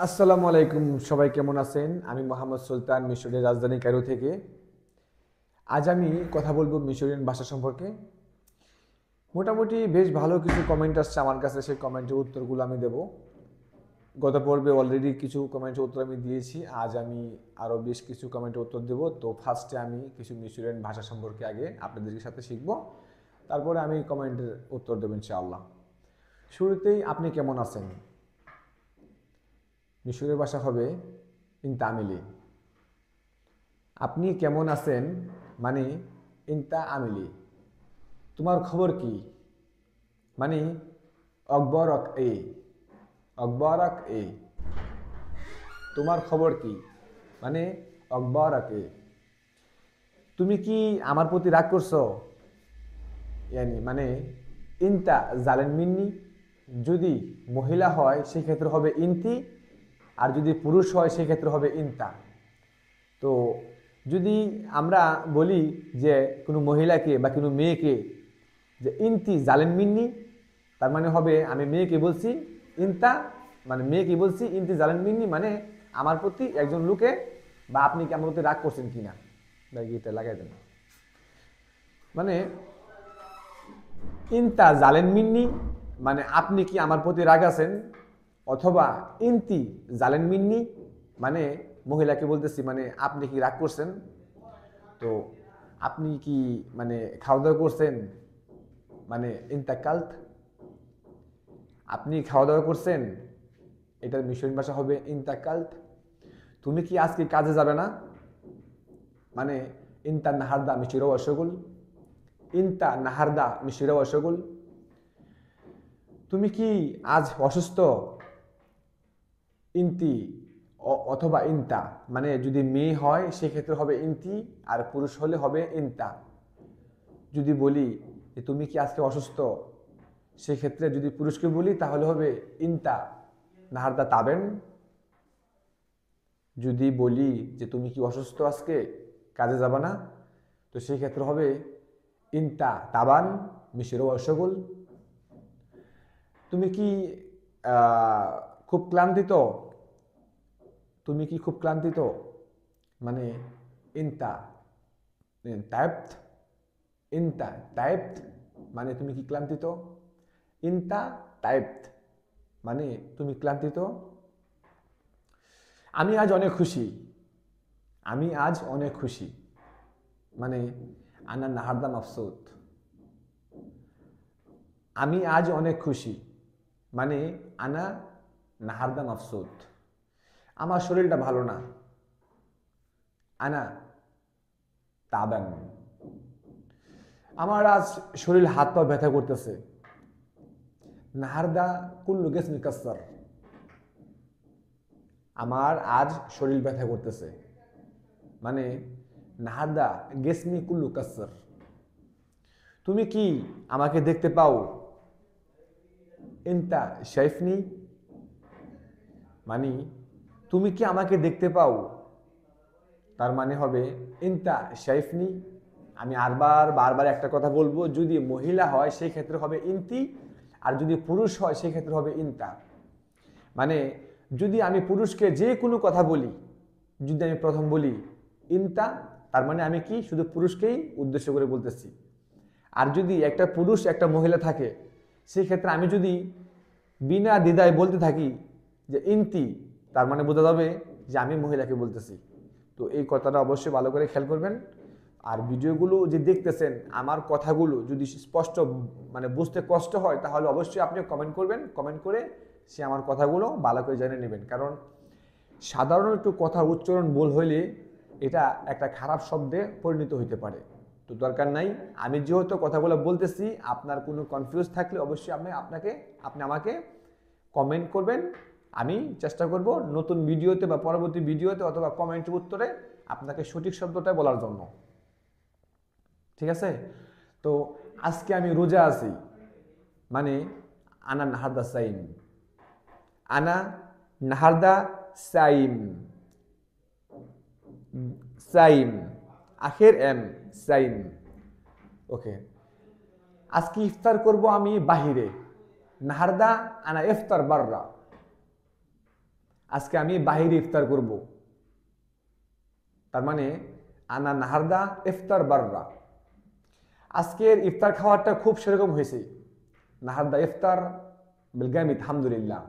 আসসালামু আলাইকুম, সবাই কেমন আছেন? আমি মোহাম্মদ সুলতান, মিশরের রাজধানী কায়রো থেকে। আজ আমি কথা বলবো মিশরিয়ান ভাষা সম্পর্কে। মোটামুটি বেশ ভালো কিছু কমেন্ট আসছে আমার কাছে, সেই কমেন্টের উত্তরগুলো আমি দেব। গত পর্বে অলরেডি কিছু কমেন্টের উত্তর আমি দিয়েছি, আজ আমি আরও বেশ কিছু কমেন্টের উত্তর দেব। তো ফার্স্টে আমি কিছু মিশরিয়ান ভাষা সম্পর্কে আগে আপনাদের সাথে শিখব, তারপরে আমি কমেন্টের উত্তর দেবো ইনশাআল্লাহ। শুরুতেই আপনি কেমন আছেন? মিশরের ভাষা হবে ইনতামিলি। আপনি কেমন আছেন মানে ইনতা আমিলি। তোমার খবর কি মানে অকবরক এ। অকবরক এ। তোমার খবর কি মানে অকবরক এ। তুমি কি আমার প্রতি রাগ করছো? ইয়ানি মানে ইনতা জালেন মিন্নি। যদি মহিলা হয় সেই ক্ষেত্রে হবে ইনতি, আর যদি পুরুষ হয় সেই ক্ষেত্রে হবে ইনতা। তো যদি আমরা বলি যে কোনো মহিলাকে বা কোনো মেয়েকে যে ইনতি জালেন মিন্নি, তার মানে হবে আমি মেয়েকে বলছি ইনতা, মানে মেয়েকে বলছি ইনতি জালেন মিন্নি, মানে আমার প্রতি একজন লোকে বা আপনি কি আমার প্রতি রাগ করছেন কিনা। এটা লাগাই দেন, মানে ইনতা জালেন মিন্নি মানে আপনি কি আমার প্রতি রাগ আছেন, অথবা ইনতি জালেন মিন্নি মানে মহিলাকে বলতেছি মানে আপনি কি রাগ করছেন। তো আপনি কি মানে খাওয়া দাওয়া করছেন মানে ইন্তাকাল্ট। আপনি খাওয়া দাওয়া করছেন, এটার মিশরীয় ভাষা হবে ইন্তাকাল্ট। তুমি কি আজকে কাজে যাবে না মানে ইনতা নাহারদা মিশিরো অশগুল। ইনতা নাহারদা মিশিরো অশগুল। তুমি কি আজ অসুস্থ, ইনতি অথবা ইনতা, মানে যদি মেয়ে হয় সেক্ষেত্রে হবে ইনতি, আর পুরুষ হলে হবে ইনতা। যদি বলি যে তুমি কি আজকে অসুস্থ, সেক্ষেত্রে যদি পুরুষকে বলি তাহলে হবে ইনতা নাহারদা তাবেন। যদি বলি যে তুমি কি অসুস্থ আজকে কাজে যাবা না, তো সেই ক্ষেত্রে হবে ইনতা তাবান মিশিরো অশগুল। তুমি কি খুব ক্লান্তিত, তুমি কি খুব ক্লান্তিত মানে ইনতা টাইপড। ইনতা টাইপড মানে তুমি কি ক্লান্তিত। ইনতা টাইপড মানে তুমি ক্লান্তিত। আমি আজ অনেক খুশি। আমি আজ অনেক খুশি মানে আনা নাহারদা মাফসুদ। আমি আজ অনেক খুশি মানে আনা নাহারদা মাফসুদ। আমার শরীরটা ভালো না, আনা তাবান। আমার আজ শরীর হাত পা ব্যথা করতেছে, নাহারদা কুল্লু গেসমি কাসার। আমার আজ শরীর ব্যথা করতেছে মানে নাহারদা গেসমি কুল্লু কাসার। তুমি কি আমাকে দেখতে পাও, ইনতা শাইফনি মানে তুমি কি আমাকে দেখতে পাও, তার মানে হবে ইনতা শাইফনি। আমি বারবার একটা কথা বলবো, যদি মহিলা হয় সেই ক্ষেত্রে হবে ইনতি, আর যদি পুরুষ হয় সেই ক্ষেত্রে হবে ইনতা। মানে যদি আমি পুরুষকে যে কোনো কথা বলি, যদি আমি প্রথম বলি ইনতা, তার মানে আমি কি শুধু পুরুষকেই উদ্দেশ্য করে বলতেছি। আর যদি একটা পুরুষ একটা মহিলা থাকে, সেই ক্ষেত্রে আমি যদি বিনা দ্বিধায় বলতে থাকি যে ইনতি, তার মানে বোঝা যাবে যে আমি মহিলাকে বলতেছি। তো এই কথাটা অবশ্যই ভালো করে খেয়াল করবেন। আর ভিডিওগুলো যে দেখতেছেন, আমার কথাগুলো যদি স্পষ্ট মানে বুঝতে কষ্ট হয়, তাহলে অবশ্যই আপনি কমেন্ট করবেন। কমেন্ট করে সে আমার কথাগুলো ভালো করে জেনে নেবেন, কারণ সাধারণ একটু কথা উচ্চারণ ভুল হইলে এটা একটা খারাপ শব্দে পরিণত হইতে পারে। তো দরকার নাই, আমি যেহেতু কথাগুলো বলতেছি, আপনার কোনো কনফিউজ থাকলে অবশ্যই আপনি আমাকে কমেন্ট করবেন। আমি চেষ্টা করব নতুন ভিডিওতে বা পরবর্তী ভিডিওতে অথবা কমেন্টের উত্তরে আপনাকে সঠিক শব্দটা বলার জন্য। ঠিক আছে? তো আজকে আমি রোজা আছি মানে আনা নাহারদা সাইম। আনা নাহারদা সাইম। সাইম আখের এম সাইম। ওকে, আজকে ইফতার করব আমি বাহিরে, নাহারদা আনা ইফতার বাররা। আজকে আমি বাহিরে ইফতার করব, তার মানে আনা নাহারদা ইফতার বাররা, আজকের ইফতার খাওয়াটা খুব সেরকম হয়েছে। নাহারদা ইফতার বিলগামিত আলহামদুলিল্লাহ,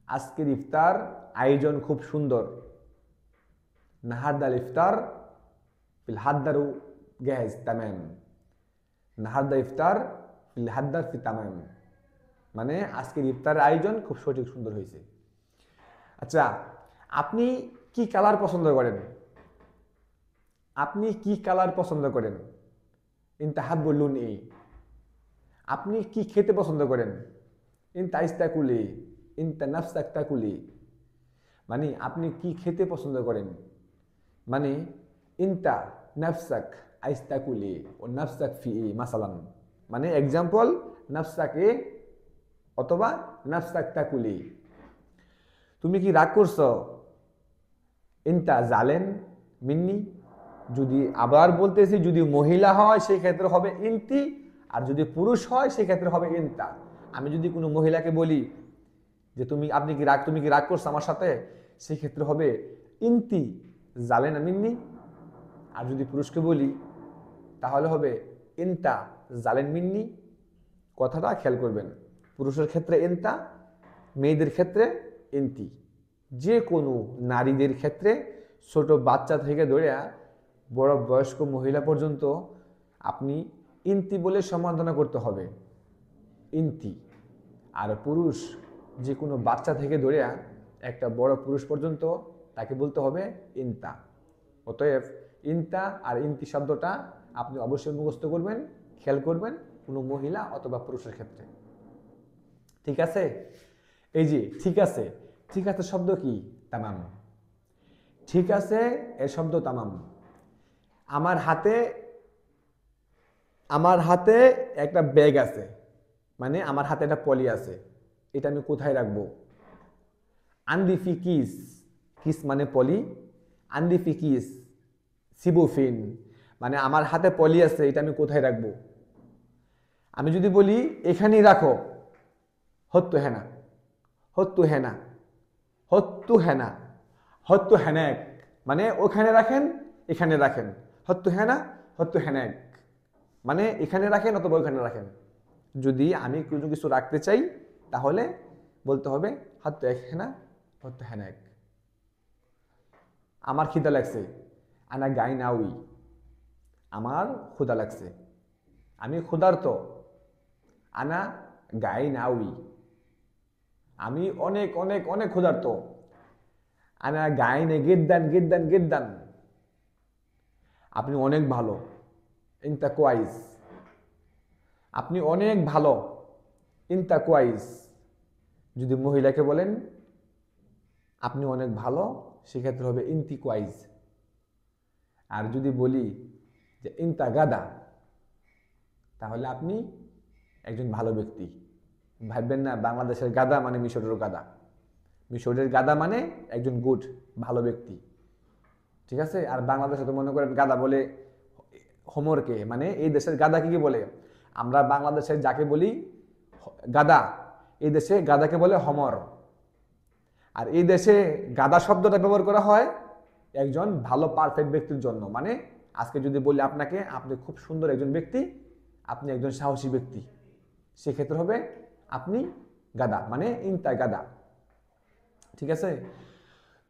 আজকের ইফতার আয়োজন খুব সুন্দর। নাহারদাল ইফতার ফিল হাদ্দারু গেহেজ তামাম, নাহারদা ইফতার ফিল হাদ্দার ফি তামাম, মানে আজকের ইফতারের আয়োজন খুব সঠিক সুন্দর হয়েছে। আচ্ছা, আপনি কি কালার পছন্দ করেন? আপনি কি কালার পছন্দ করেন? ইনতাহাব্বুলুন এ, আপনি কি খেতে পছন্দ করেন? ইনতাইস্তাকুলি, ইনতা নাফসাক তাকুলি, মানে আপনি কি খেতে পছন্দ করেন, মানে ইনতা নাফসাক আইস্তাকুলি ও নাফসাক ফি মাসালান, মানে এক্সাম্পল নাফসাক এ অথবা নাফসাক তাকুলি। তুমি কি রাগ করছো? ইনতা জালেন মিন্নি, যদি আবার বলতেছি যদি মহিলা হয় সেই ক্ষেত্রে হবে ইনতি, আর যদি পুরুষ হয় সেই ক্ষেত্রে হবে ইনতা। আমি যদি কোনো মহিলাকে বলি যে তুমি কি রাগ করছো আমার সাথে, সেই ক্ষেত্রে হবে ইনতি জালেন মিন্নি, আর যদি পুরুষকে বলি তাহলে হবে ইনতা জালেন মিন্নি। কথাটা খেয়াল করবেন, পুরুষের ক্ষেত্রে ইনতা, মেয়েদের ক্ষেত্রে ইনতি। যে কোনো নারীদের ক্ষেত্রে ছোট বাচ্চা থেকে ধরে বড় বয়স্ক মহিলা পর্যন্ত আপনি ইনতি বলে সম্বোধনা করতে হবে, ইনতি। আর পুরুষ যে কোনো বাচ্চা থেকে ধরে একটা বড় পুরুষ পর্যন্ত তাকে বলতে হবে ইনতা। অতএব ইনতা আর ইনতি শব্দটা আপনি অবশ্যই মুখস্থ করবেন, খেয়াল করবেন কোনো মহিলা অথবা পুরুষের ক্ষেত্রে। ঠিক আছে? এই যে ঠিক আছে, ঠিক আছে শব্দ কি? তামাম। ঠিক আছে এর শব্দ তামাম। আমার হাতে একটা ব্যাগ আছে, মানে আমার হাতে একটা পলি আছে, এটা আমি কোথায় রাখবো? আন্দিফি কিস, কিস মানে পলি, আন্দিফি কিস সিবুফিন, মানে আমার হাতে পলি আছে, এটা আমি কোথায় রাখবো? আমি যদি বলি এখানেই রাখো, হত্তু হেনা, হত্তু হেনা, হত্তু হেনা, হত্তু হেনাক, মানে ওখানে রাখেন এখানে রাখেন, হত্তু হেনা হত্তু হেনাক, মানে এখানে রাখেন অথবা ওখানে রাখেন। যদি আমি কোনো কিছু রাখতে চাই তাহলে বলতে হবে হত্তু হেনা হত্তু হেনাক। আমার খিদা লাগছে, আনা গাই নাউই, আমার ক্ষুধা লাগছে, আমি ক্ষুধার্ত, আনা গাই নাউই, আমি অনেক অনেক অনেক ক্ষুধার্ত, আনা গাইনে গিদ্দান গিদ্দান গিদ্দান, আপনি অনেক ভালো, ইনতা কোয়াইস, আপনি অনেক ভালো, ইনতা কোয়াইস। যদি মহিলাকে বলেন আপনি অনেক ভালো, সেক্ষেত্রে হবে ইনতি কোয়াইস। আর যদি বলি যে ইনতা গাদা, তাহলে আপনি একজন ভালো ব্যক্তি। ভাববেন না বাংলাদেশের গাদা মানে মিশরের গাদা, মিশরের গাদা মানে একজন গুড ভালো ব্যক্তি। ঠিক আছে? আর বাংলাদেশে তো মনে করেন গাদা বলে হোমরকে, মানে এই দেশের গাদা কি বলে? আমরা বাংলাদেশের যাকে বলি গাদা, এই দেশে গাদাকে বলে হমর। আর এই দেশে গাদা শব্দটা ব্যবহার করা হয় একজন ভালো পারফেক্ট ব্যক্তির জন্য, মানে আজকে যদি বলি আপনাকে আপনি খুব সুন্দর একজন ব্যক্তি, আপনি একজন সাহসী ব্যক্তি, সেক্ষেত্রে হবে আপনি গাদা, মানে ইনতা গাদা। ঠিক আছে?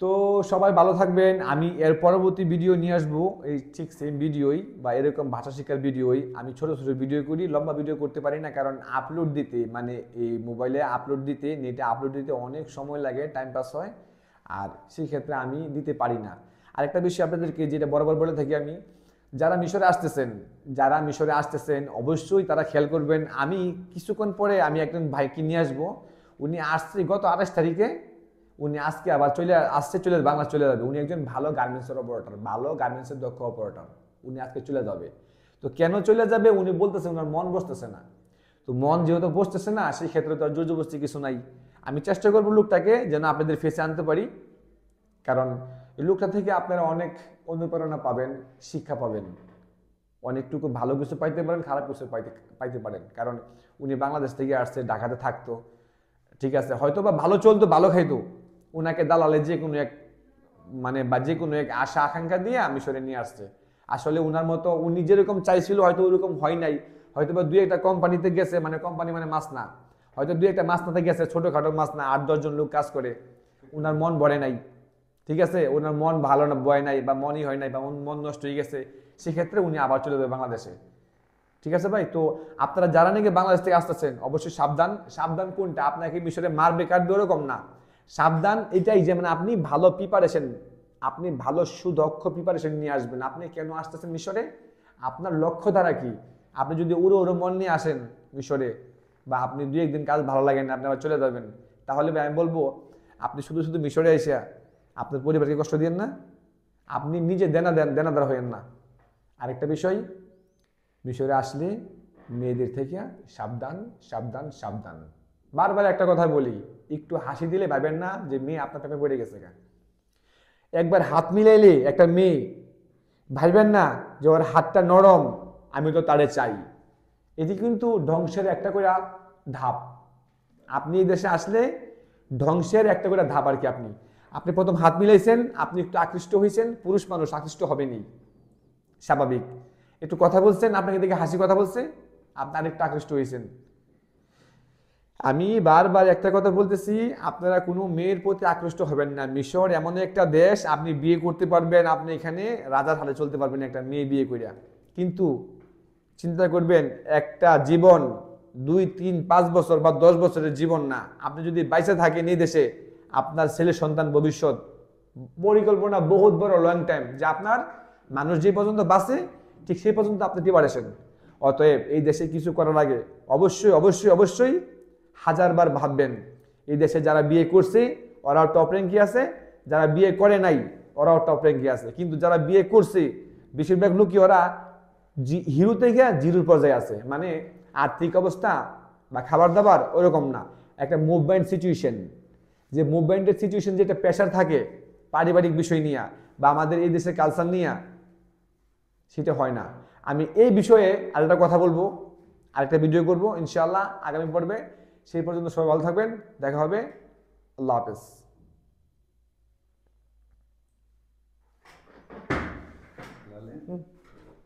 তো সবাই ভালো থাকবেন। আমি এর পরবর্তী ভিডিও নিয়ে আসবো, এই ঠিক সেম ভিডিওই বা এরকম ভাষা শিক্ষার ভিডিওই। আমি ছোট ছোট ভিডিও করি, লম্বা ভিডিও করতে পারি না, কারণ আপলোড দিতে, মানে এই মোবাইলে আপলোড দিতে, নেটে আপলোড দিতে অনেক সময় লাগে, টাইম পাস হয়, আর সেই ক্ষেত্রে আমি দিতে পারি না। আরেকটা বিষয় আপনাদেরকে যেটা বরাবর বলে থাকি আমি, যারা মিশরে আসতেছেন অবশ্যই তারা খেয়াল করবেন। আমি কিছুক্ষণ পরে আমি একজন ভাইকে নিয়ে আসবো, উনি আসছে গত 28 তারিখে, উনি আজকে আবার বাংলা চলে যাবে। উনি একজন ভালো গার্মেন্টসের অপারেটর, ভালো গার্মেন্টসের দক্ষ অপারেটর, উনি আজকে চলে যাবে। তো কেন চলে যাবে উনি বলতেছে ওনার মন বসতেছে না। তো মন যেহেতু বসতেছে না, সেই ক্ষেত্রে তো আর জোর জবরদস্তি কিছু নাই। আমি চেষ্টা করবো লোকটাকে যেন আপনাদের ফেসে আনতে পারি, কারণ এই লোকটা থেকে আপনারা অনেক অনুপ্রেরণা পাবেন, শিক্ষা পাবেন, অনেকটুকু ভালো কিছু পাইতে পারেন, খারাপ কিছু পাইতে পারেন। কারণ উনি বাংলাদেশ থেকে আসছে, ঢাকাতে থাকতো, ঠিক আছে, হয়তো বা ভালো চলতো, ভালো খাইতো, ওনাকে দালালে যে কোনো এক মানে বা যে কোনো এক আশা আকাঙ্ক্ষা দিয়ে মিশরে নিয়ে আসছে। আসলে উনার মতো উনি যেরকম চাইছিল হয়তো ওরকম হয় নাই, হয়তো বা দুই একটা কোম্পানিতে গেছে, মানে কোম্পানি মানে মাসনা, হয়তো দুই একটা মাসনাতে গেছে, ছোটখাটো মাসনা 8-10 জন লোক কাজ করে, উনার মন ভরে নাই, ঠিক আছে, ওনার মন ভালো না বয় নাই বা মনই হয় নাই বা মন নষ্ট হয়ে গেছে, সেক্ষেত্রে উনি আবার চলে যাবে বাংলাদেশে। ঠিক আছে ভাই, তো আপনারা যারা নাকি বাংলাদেশ থেকে আসতেছেন অবশ্যই সাবধান। সাবধান কোনটা, আপনাকে মিশরে মারবে কাটবে ওরকম না, সাবধান এটাই যে মানে আপনি ভালো প্রিপারেশন, আপনি ভালো সুদক্ষ প্রিপারেশন নিয়ে আসবেন। আপনি কেন আসতেছেন মিশরে, আপনার লক্ষ্য দ্বারা কি? আপনি যদি উড়ো উড়ো মন নিয়ে আসেন মিশরে, বা আপনি 2-1 দিন কাজ ভালো লাগেন আপনি আবার চলে যাবেন, তাহলে আমি বলবো আপনি শুধু শুধু মিশরে এসে আপনার পরিবারকে কষ্ট দিন না, আপনি নিজে দেনাদার হইেন না। আরেকটা বিষয়, মিশরে আসলে মেয়েদের থেকে সাবধান সাবধান সাবধান। বারবার একটা কথা বলি, একটু হাসি দিলে ভাবেন না যে মেয়ে আপনার প্রেমে পড়ে গেছে। একবার হাত মিলাইলে একটা মেয়ে ভাববেন না যে ওর হাতটা নরম, আমি তো তারে চাই। এটি কিন্তু ধ্বংসের একটা করে ধাপ। আপনি এই দেশে আসলে ধ্বংসের একটা করে ধাপ আর কি। আপনি প্রথম হাত মিলাইছেন, আপনি একটু আকৃষ্ট হয়েছেন, পুরুষ মানুষ আকৃষ্ট হবেনি, স্বাভাবিক। একটু কথা বলছেন, আপনাকে দেখে হাসি কথা বলছে, আপনি আরেকটু আকৃষ্ট হয়েছেন। আমি বারবার একটা কথা বলতেছি, আপনারা কোনো মেয়ের প্রতি আকৃষ্ট হবেন না। মিশর এমন একটা দেশ, আপনি বিয়ে করতে পারবেন, আপনি এখানে রাজার হালে চলতে পারবেন একটা মেয়ে বিয়ে করিয়া, কিন্তু চিন্তা করবেন একটা জীবন 2-3-5 বছর বা 10 বছরের জীবন না। আপনি যদি বাইসে থাকেন এই দেশে, আপনার ছেলে সন্তান ভবিষ্যৎ পরিকল্পনা বহুত বড়, লং টাইম, যে আপনার মানুষ যে পর্যন্ত বাঁচে ঠিক সেই পর্যন্ত আপনি প্রিপারেশন। অতএব এই দেশে কিছু করার আগে অবশ্যই অবশ্যই অবশ্যই 1000 বার ভাববেন। এই দেশে যারা বিয়ে করছে ওরাও টপ র্যাঙ্কে আছে, যারা বিয়ে করে নাই ওরাও টপ র্যাঙ্কে আছে, কিন্তু যারা বিয়ে করছে বেশিরভাগ লোকই ওরা হিরো থেকে জিরোর পর্যায়ে আছে। মানে আর্থিক অবস্থা বা খাবার দাবার ওরকম না, একটা মুভমেন্ট সিচুয়েশন, যে মুভমেন্টের সিচুয়েশন, যেটা প্রেশার থাকে পারিবারিক বিষয় নিয়ে বা আমাদের এই দেশের কালচার নিয়ে, সেটা হয় না। আমি এই বিষয়ে আরেকটা কথা বলবো, আরেকটা ভিডিও করবো ইনশাআল্লাহ আগামী পর্বে। সেই পর্যন্ত সবাই ভালো থাকবেন, দেখা হবে, আল্লাহ হাফেজ।